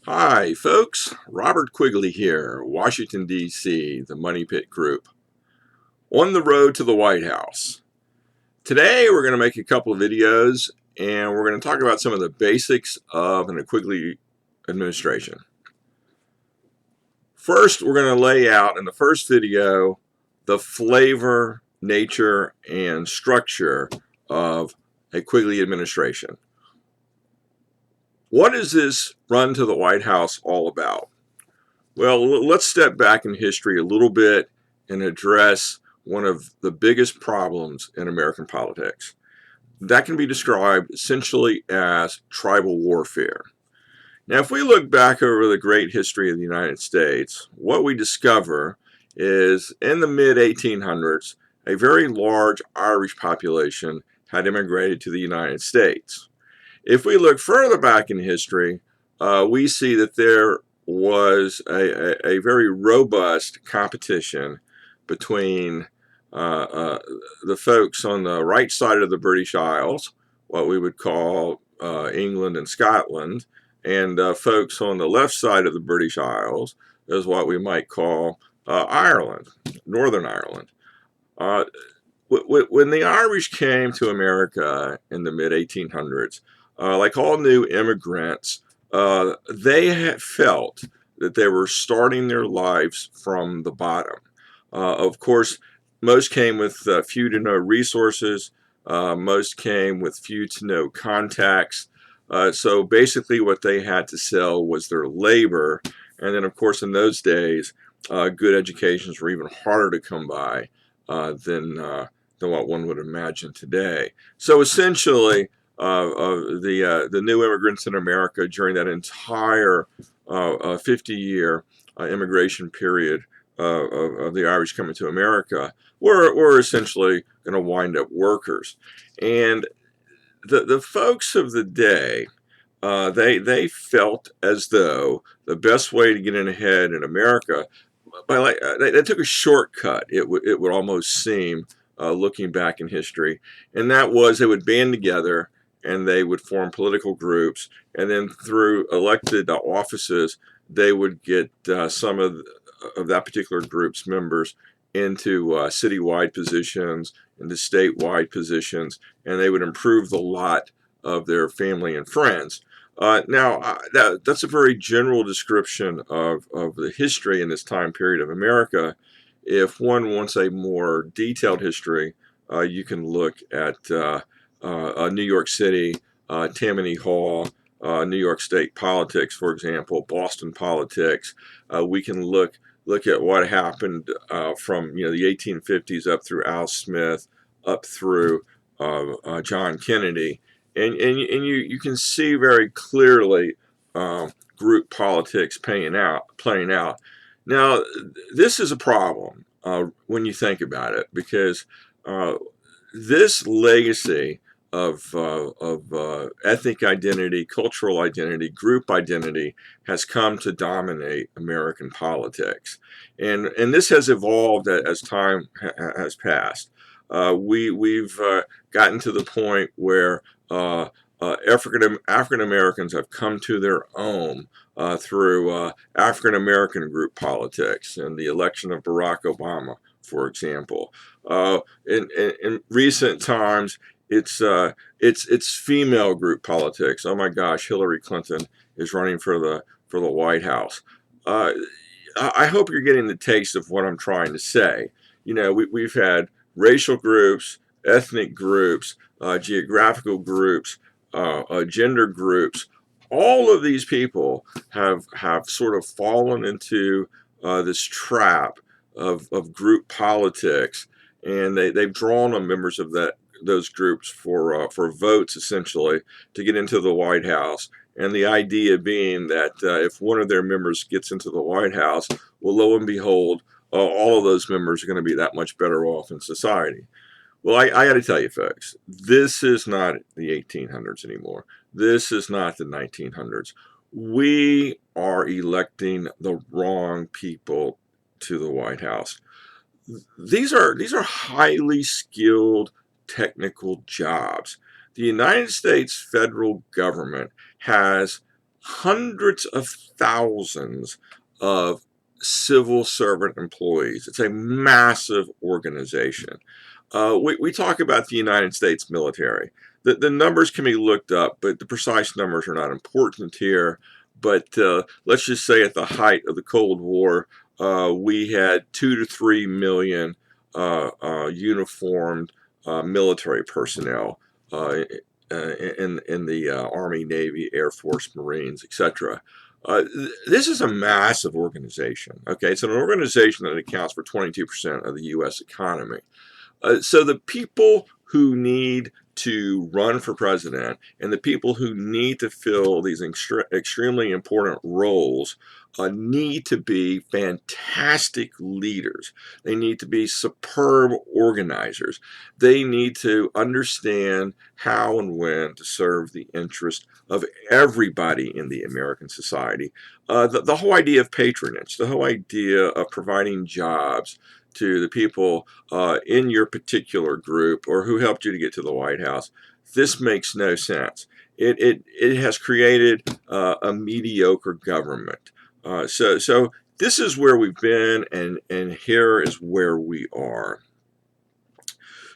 Hi, folks. Robert Quigley here, Washington, D.C., the Money Pit Group. On the road to the White House. Today, we're going to make a couple of videos, and we're going to talk about some of the basics of an Quigley administration. First, we're going to lay out in the first video the flavor, nature, and structure of a Quigley administration. What is this run to the White House all about? Well, let's step back in history a little bit and address one of the biggest problems in American politics. That can be described essentially as tribal warfare. Now, if we look back over the great history of the United States, what we discover is in the mid-1800s, a very large Irish population had immigrated to the United States. If we look further back in history, we see that there was a very robust competition between the folks on the right side of the British Isles, what we would call England and Scotland, and folks on the left side of the British Isles is what we might call Ireland, Northern Ireland. When the Irish came to America in the mid-1800s, like all new immigrants, they had felt that they were starting their lives from the bottom. Of course, most came with few to no resources. Most came with few to no contacts. So basically what they had to sell was their labor. And then, of course, in those days, good educations were even harder to come by than what one would imagine today. So essentially, the new immigrants in America during that entire 50-year immigration period of the Irish coming to America were essentially going to wind up workers. And the folks of the day, they felt as though the best way to get in ahead in America, they took a shortcut, it would almost seem, looking back in history, and that was they would band together and they would form political groups, and then through elected offices, they would get some of that particular group's members into citywide positions, into statewide positions, and they would improve the lot of their family and friends. That's a very general description of the history in this time period of America. If one wants a more detailed history, you can look at New York City, Tammany Hall, New York State politics, for example, Boston politics. We can look at what happened from the 1850s up through Al Smith, up through John Kennedy, and you can see very clearly group politics playing out. Now, this is a problem when you think about it, because this legacy of ethnic identity, cultural identity, group identity has come to dominate American politics, and this has evolved as time has passed. We've gotten to the point where African Americans have come to their own through African American group politics and the election of Barack Obama, for example. In recent times, it's female group politics. Oh my gosh, Hillary Clinton is running for the White House. I hope you're getting the taste of what I'm trying to say. We've had racial groups, ethnic groups, geographical groups, gender groups. All of these people have sort of fallen into this trap of group politics, and they've drawn on members of those groups for votes, essentially, to get into the White House. And the idea being that if one of their members gets into the White House, well, lo and behold, all of those members are going to be that much better off in society. Well, I got to tell you, folks, this is not the 1800s anymore. This is not the 1900s. We are electing the wrong people to the White House. These are highly skilled technical jobs. The United States federal government has hundreds of thousands of civil servant employees. It's a massive organization. We talk about the United States military. The numbers can be looked up, but the precise numbers are not important here. But let's just say at the height of the Cold War, we had 2 to 3 million uniformed military personnel in the Army, Navy, Air Force, Marines, etc. This is a massive organization. Okay, it's an organization that accounts for 22% of the U.S. economy. So the people who need to run for president and the people who need to fill these extremely important roles need to be fantastic leaders. They need to be superb organizers. They need to understand how and when to serve the interest of everybody in the American society. The whole idea of patronage, the whole idea of providing jobs to the people in your particular group or who helped you to get to the White House, this makes no sense. It has created a mediocre government. So this is where we've been, and here is where we are.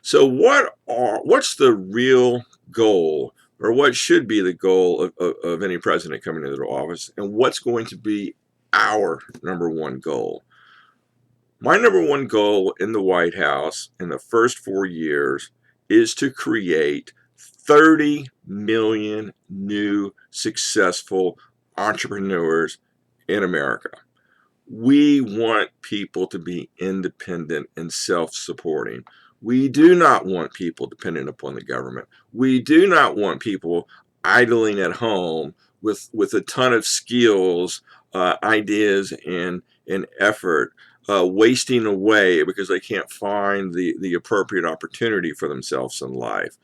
So what's the real goal, or what should be the goal of any president coming into office, and what's going to be our number one goal? My number one goal in the White House in the first 4 years is to create 30 million new successful entrepreneurs in America. We want people to be independent and self-supporting. We do not want people dependent upon the government. We do not want people idling at home with a ton of skills, ideas, and effort wasting away because they can't find the appropriate opportunity for themselves in life.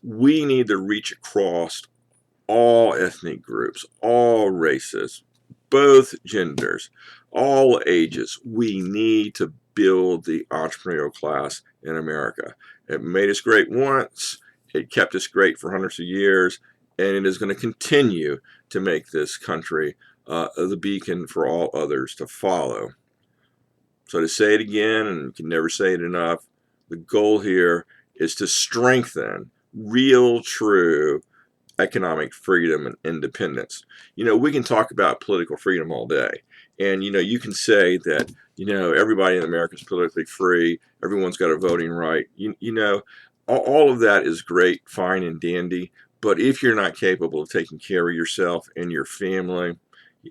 We need to reach across all ethnic groups, all races, both genders, all ages. We need to build the entrepreneurial class in America. It made us great once, it kept us great for hundreds of years, and it is going to continue to make this country the beacon for all others to follow. So to say it again, and you can never say it enough, the goal here is to strengthen real, true economic freedom and independence. We can talk about political freedom all day. And, you can say that, everybody in America is politically free. Everyone's got a voting right. All of that is great, fine, and dandy. But if you're not capable of taking care of yourself and your family,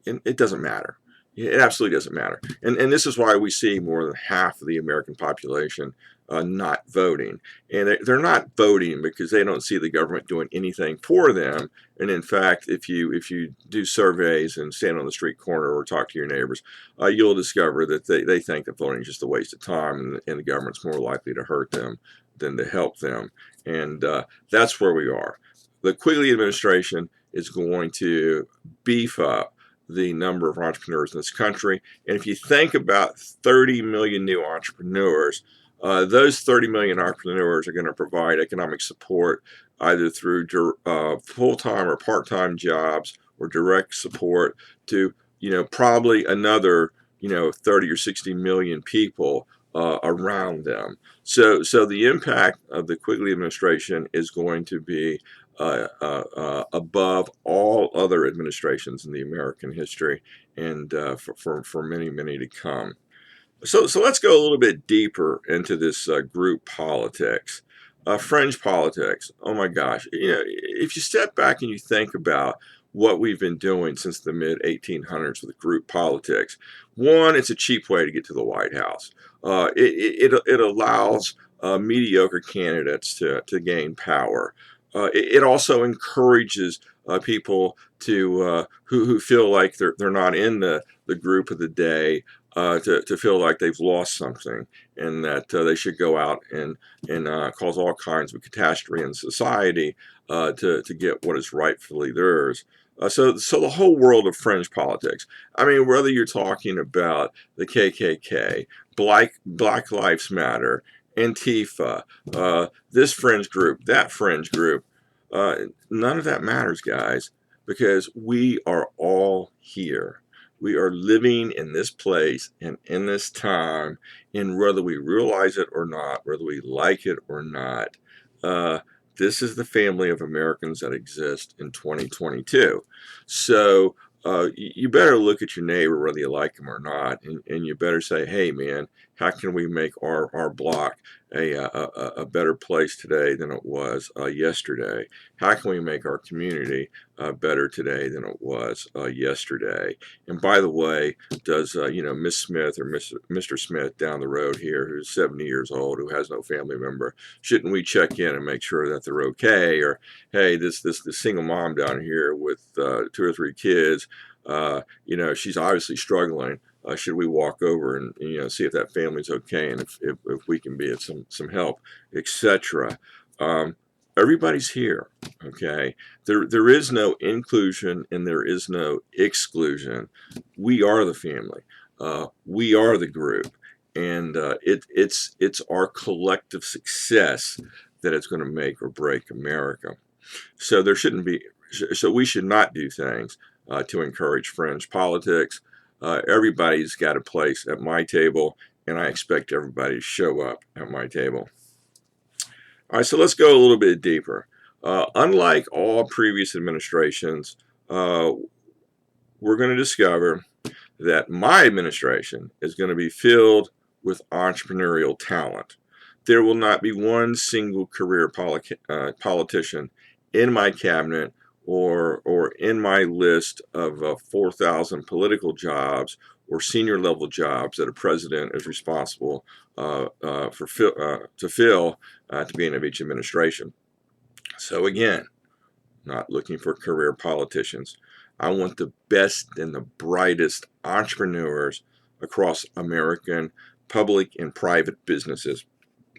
it doesn't matter. It absolutely doesn't matter. And this is why we see more than half of the American population not voting. And they're not voting because they don't see the government doing anything for them. And in fact, if you do surveys and stand on the street corner or talk to your neighbors, you'll discover that they think that voting is just a waste of time, and the government's more likely to hurt them than to help them. And that's where we are. The Quigley administration is going to beef up the number of entrepreneurs in this country. And if you think about 30 million new entrepreneurs, those 30 million entrepreneurs are going to provide economic support either through full-time or part-time jobs or direct support to, probably another, 30 or 60 million people around them. So the impact of the Quigley administration is going to be above all other administrations in the American history, and for many, many to come. So let's go a little bit deeper into this group politics, fringe politics. Oh my gosh! If you step back and you think about what we've been doing since the mid 1800s with group politics, one, it's a cheap way to get to the White House. It allows mediocre candidates to gain power. It also encourages people who feel like they're not in the group of the day to feel like they've lost something, and that they should go out and cause all kinds of catastrophe in society to get what is rightfully theirs. So the whole world of fringe politics. I mean, whether you're talking about the KKK, Black Lives Matter, Antifa, this fringe group, that fringe group, none of that matters, guys. because we are all here. We are living in this place and in this time, and whether we realize it or not, whether we like it or not, uh, this is the family of Americans that exist in 2022. So you better look at your neighbor, whether you like him or not, and you better say, hey, man, how can we make our block a better place today than it was yesterday? How can we make our community better today than it was yesterday? And by the way, does Miss Smith or Mr. Smith down the road here, who's 70 years old, who has no family member, shouldn't we check in and make sure that they're okay? Or hey, this single mom down here with 2 or 3 kids, she's obviously struggling. Should we walk over and see if that family's okay, and if we can be of some help, etc. Everybody's here, okay? There is no inclusion and there is no exclusion. We are the family. We are the group, and it's our collective success that is going to make or break America. So there shouldn't be. So we should not do things to encourage fringe politics. Everybody's got a place at my table, and I expect everybody to show up at my table. All right, so let's go a little bit deeper. Unlike all previous administrations, we're going to discover that my administration is going to be filled with entrepreneurial talent. There will not be one single career politician in my cabinet or in my list of 4,000 political jobs or senior level jobs that a president is responsible to fill at the beginning of each administration. So again, not looking for career politicians. I want the best and the brightest entrepreneurs across American public and private businesses.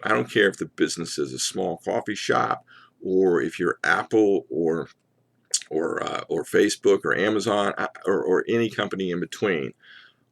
I don't care if the business is a small coffee shop, or if you're Apple or Facebook or Amazon or any company in between.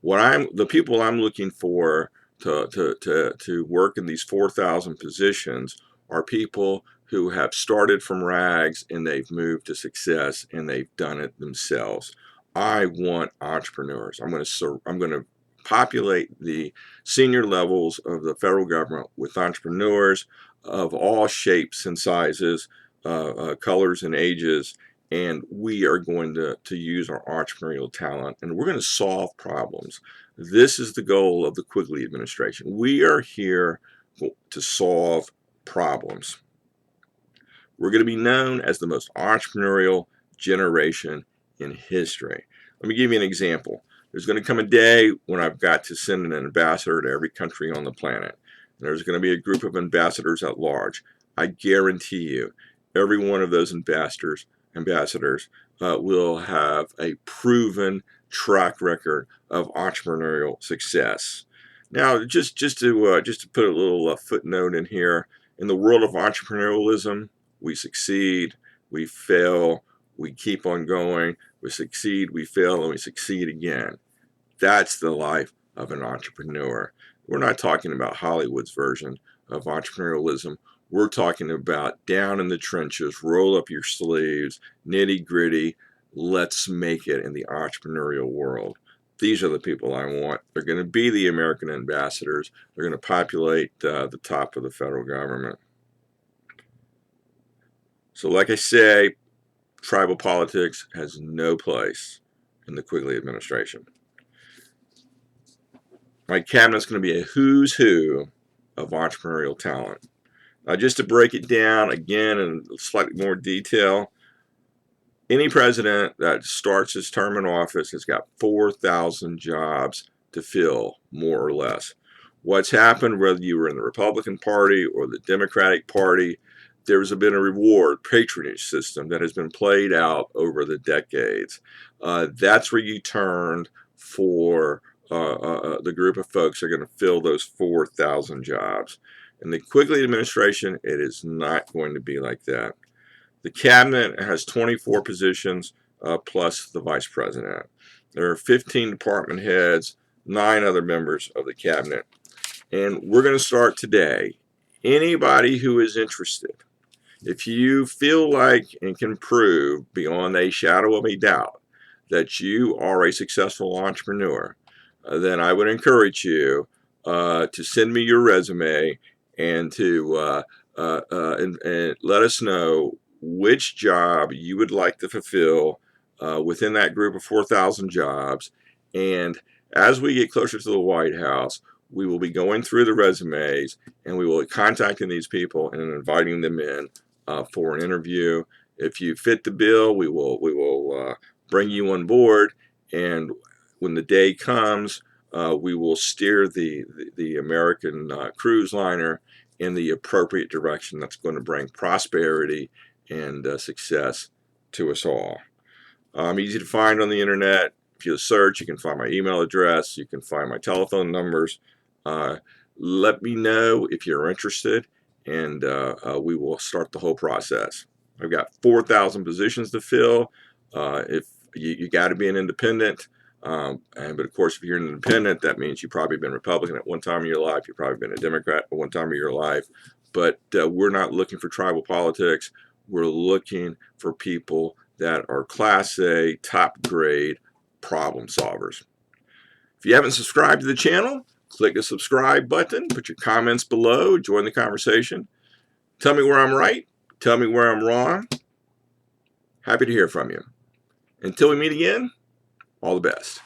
The people I'm looking for to work in these 4,000 positions are people who have started from rags and they've moved to success and they've done it themselves. I want entrepreneurs. I'm going to populate the senior levels of the federal government with entrepreneurs of all shapes and sizes, colors and ages, and we are going to use our entrepreneurial talent, and we're going to solve problems. This is the goal of the Quigley administration. We are here to solve problems. We're going to be known as the most entrepreneurial generation in history. Let me give you an example. There's going to come a day when I've got to send an ambassador to every country on the planet. There's going to be a group of ambassadors at large. I guarantee you, every one of those ambassadors will have a proven track record of entrepreneurial success. Now, just to put a little footnote in here, in the world of entrepreneurialism, we succeed, we fail, we keep on going, we succeed, we fail, and we succeed again. That's the life of an entrepreneur. We're not talking about Hollywood's version of entrepreneurialism. We're talking about down in the trenches, roll up your sleeves, nitty gritty, let's make it in the entrepreneurial world. These are the people I want. They're going to be the American ambassadors. They're going to populate the top of the federal government. So like I say, tribal politics has no place in the Quigley administration. My cabinet's going to be a who's who of entrepreneurial talent. Just to break it down again in slightly more detail, any president that starts his term in office has got 4,000 jobs to fill, more or less. What's happened, whether you were in the Republican Party or the Democratic Party, there's been a reward patronage system that has been played out over the decades. That's where you turned for the group of folks who are going to fill those 4,000 jobs. In the Quigley administration, it is not going to be like that. The cabinet has 24 positions plus the vice president. There are 15 department heads, 9 other members of the cabinet. And we're going to start today. Anybody who is interested If you feel like and can prove beyond a shadow of a doubt that you are a successful entrepreneur, then I would encourage you to send me your resume and to and let us know which job you would like to fulfill within that group of 4,000 jobs. And as we get closer to the White House, we will be going through the resumes and we will be contacting these people and inviting them in for an interview. If you fit the bill, we will bring you on board, and when the day comes, we will steer the American cruise liner in the appropriate direction that's going to bring prosperity and success to us all. I'm easy to find on the internet. If you search, you can find my email address. You can find my telephone numbers. Uh, Let me know if you're interested, and we will start the whole process. I've got 4,000 positions to fill. If you got to be an independent, but of course, if you're an independent, that means you've probably been Republican at one time in your life. You've probably been a Democrat at one time in your life. But we're not looking for tribal politics. We're looking for people that are Class A, top grade problem solvers. If you haven't subscribed to the channel, click the subscribe button, put your comments below, join the conversation. Tell me where I'm right, tell me where I'm wrong. Happy to hear from you. Until we meet again, all the best.